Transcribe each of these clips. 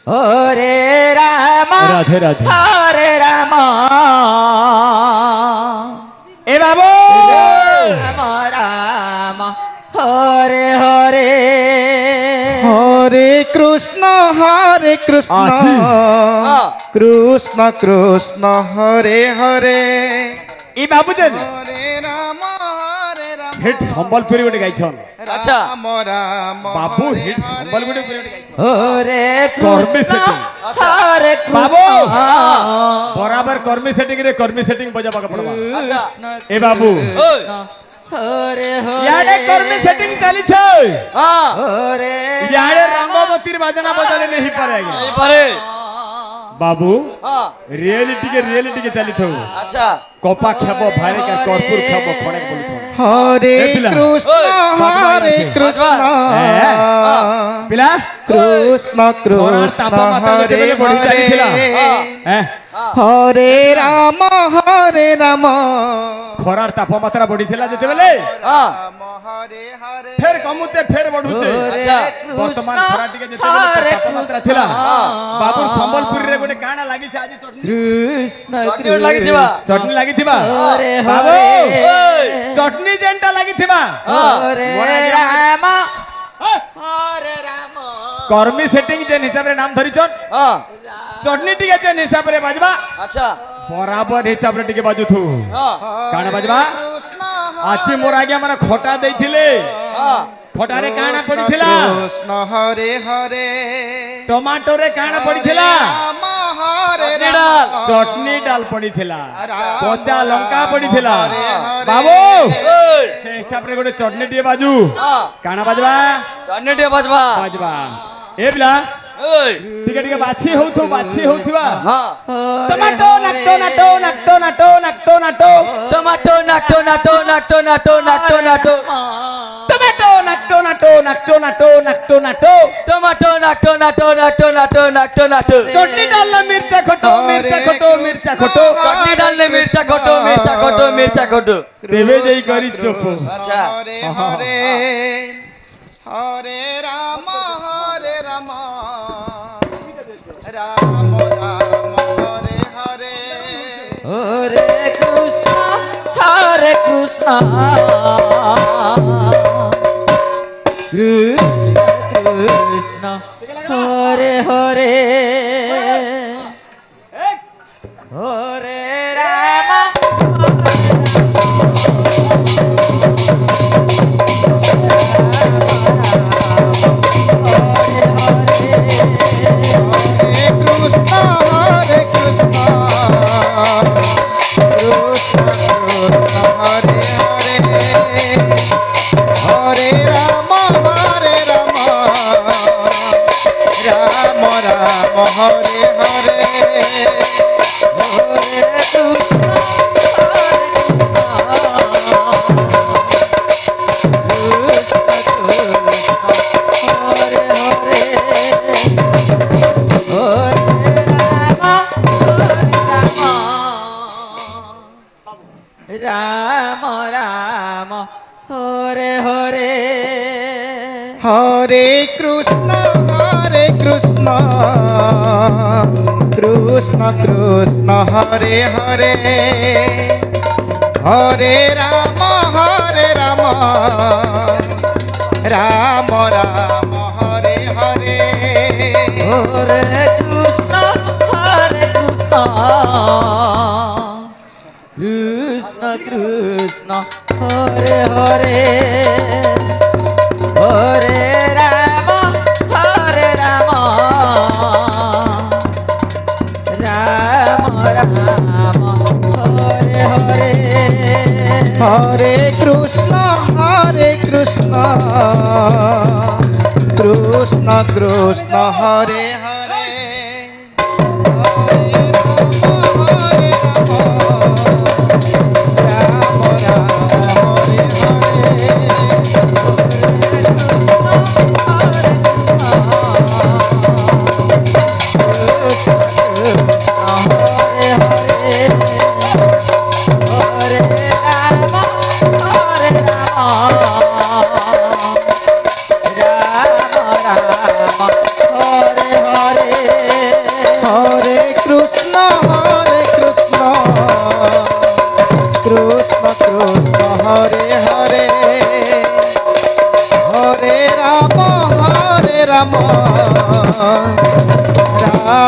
हरे राम राधे राधे हरे राम ए बाबू राम राम हरे हरे हरे कृष्ण कृष्ण कृष्ण हरे हरे ए बाबू then हरे Ram hit Sambalpuri गोटे गाइछन अच्छा राम राम बाबू hit Sambalpuri गोटे गाइछन हरे कर्मी कृष्ण सेटिंग हरे बाबू कृष्ण बराबर कर्मी सेटिंग रे कर्मी सेटिंग बजाबा के पड़बा अच्छा ए बाबू हरे हरे याडे कर्मी सेटिंग चली छै हां हरे याडे रंगवतीर बाजना बजाले नहीं पारे नहीं पारे बाबू हां रियलिटी के चली थौ अच्छा कोपा खेबो भारे का कर्पूर खेबो खणे बोलछो हरे कृष्ण पिला कृष्ण कृष्ण हरे हरे हरे राम खरार तापमात्रा बढ़ी थिला जते बेले राम हरे हरे फेर कमुते फेर बढ़ुचे अच्छा वर्तमान खरा टिके जते बेले तापमात्रा थिला बाबू संबलपुरी रे गोटे काना लागि छ आज चटनी कृष्ण चटनी लागि थिबा चटनी लागि थिबा हरे बाबू हरे चटनी जेंटा लागि थिबा हरे राम हरे राम कर्मी सेटिंग जेन हिसाब रे नाम धरि छन हां चटनी टिके जेन हिसाब रे बाजबा अच्छा बराबर हिसाब रे टिके बाजू थू हां काना बाजबा आछि मोर आज्ञा माने खटा देथिले हां खटा रे काना पडिथिला कृष्ण हरे हरे टमाटो रे काना पडिथिला राम हरे चटनी डाल पडिथिला कच्चा लंका पडिथिला हरे। बाबू से हिसाब रे गोटे चटनी टिके बाजू हां काना बाजबा चटनी टे बजवा बाजबा ए बिला ओए टिके टिके बाछी होउथवा हां टमाटो नक्टो नाटो टमाटो नाटो नाटो नाटो टमाटो नक्टो टमाटो नाटो चटनी डालना मिर्चा खटो चटनी डालने मिर्चा खटो देवे जई करी चोपो अच्छा हरे हरे हरे राम राम राम हरे हरे हरे कृष्ण कृष्ण हरे हरे हरे राम हरे कृष्ण हरे हरे हरे राम राम राम हरे हरे राम राम हरे हरे हरे कृष्ण कृष्ण कृष्ण हरे हरे हरे राम राम राम हरे हरे हरे कृष्ण कृष्ण कृष्ण हरे हरे हरे राम राम राम हरे हरे हरे कृष्ण कृष्ण कृष्ण हरे हरे हरे राम हरे हरे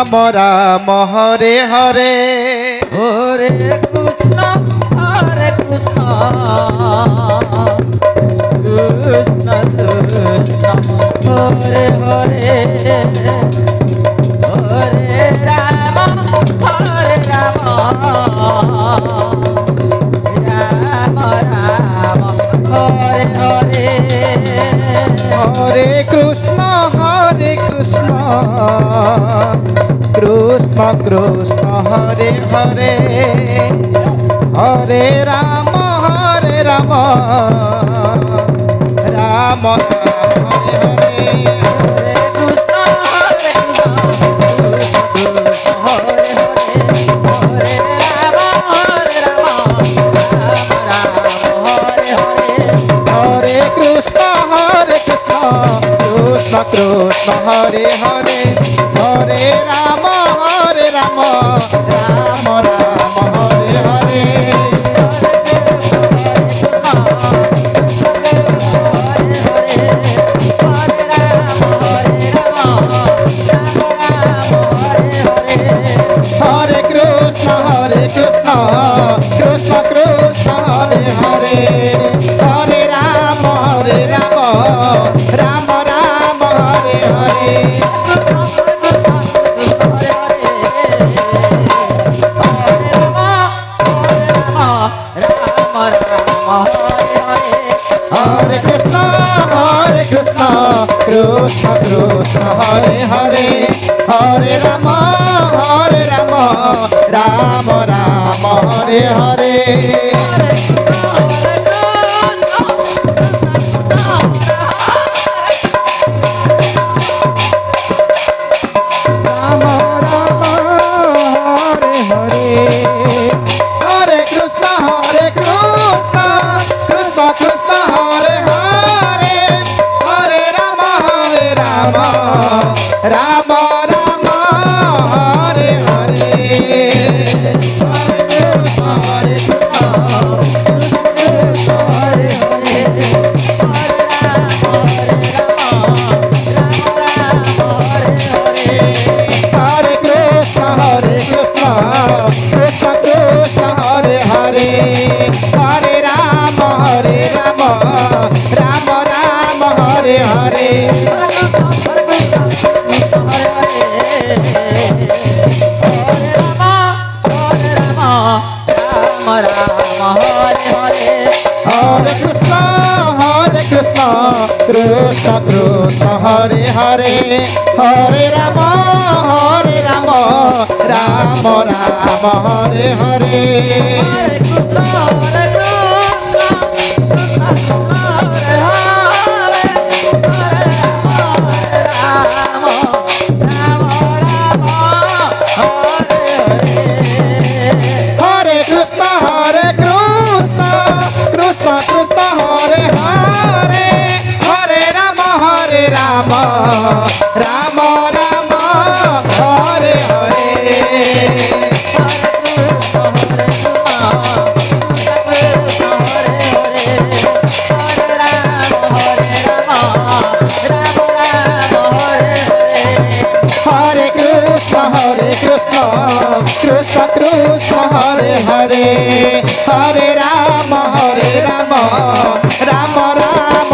রাম রাম হরে হরে হরে কৃষ্ণ কৃষ্ণ কৃষ্ণ হরে হরে হরে রাম রাম রাম হরে হরে হরে কৃষ্ণ কৃষ্ণ কৃষ্ণ হরে হরে হরে রাম রাম রাম হরে হরে হরে কৃষ্ণ কৃষ্ণ কৃষ্ণ হরে হরে হরে রাম রাম রাম হরে হরে হরে কৃষ্ণ কৃষ্ণ কৃষ্ণ হরে হরে হরে রাম রাম রাম হরে হরে হরে কৃষ্ণ কৃষ্ণ কৃষ্ণ হরে হরে হরে রাম রাম রাম হরে হরে রাম রাম হরে হরে হরে কৃষ্ণ কৃষ্ণ কৃষ্ণ হরে হরে হরে রাম রাম রাম হরে হরে হরে কৃষ্ণ হরে হরে কৃষ্ণ কৃষ্ণ কৃষ্ণ হরে হরে হরে রাম রাম রাম হরে হরে হরে কৃষ্ণ কৃষ্ণ কৃষ্ণ হরে হরে হরে রাম রাম রাম হরে হরে হরে কৃষ্ণ কৃষ্ণ কৃষ্ণ হরে হরে হরে রাম রাম রাম হরে হরে হরে কৃষ্ণ কৃষ্ণ কৃষ্ণ হরে হরে হরে রাম রাম রাম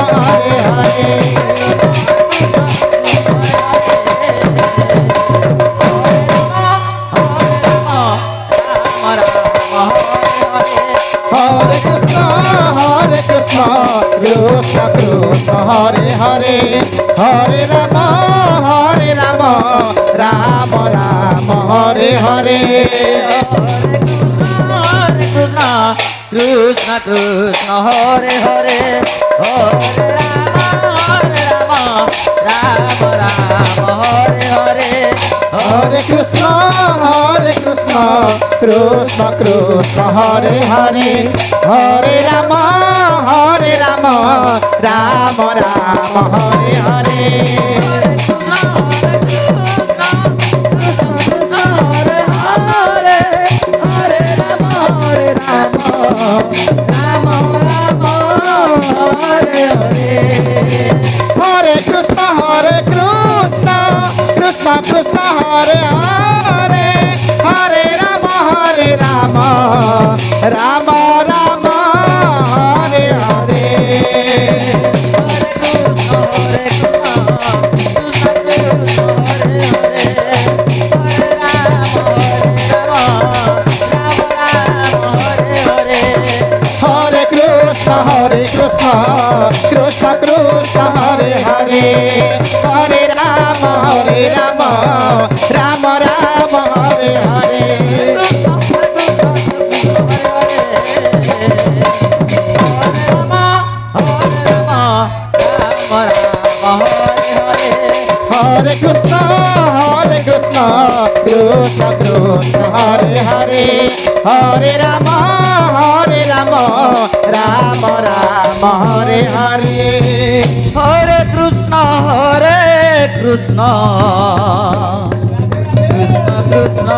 হরে হরে হরে কৃষ্ণ কৃষ্ণ কৃষ্ণ হরে হরে হরে রাম রাম রাম হরে হরে কৃষ্ণ কৃষ্ণ হরে হরে হরে রাম রাম রাম হরে হরে হরে কৃষ্ণ কৃষ্ণ কৃষ্ণ হরে হরে হরে রাম রাম রাম হরে হরে হরে কৃষ্ণ কৃষ্ণ হরে কৃষ্ণ কৃষ্ণ কৃষ্ণ হরে হরে হরে রাম রাম রাম হরে হরে হরে কৃষ্ণ কৃষ্ণ কৃষ্ণ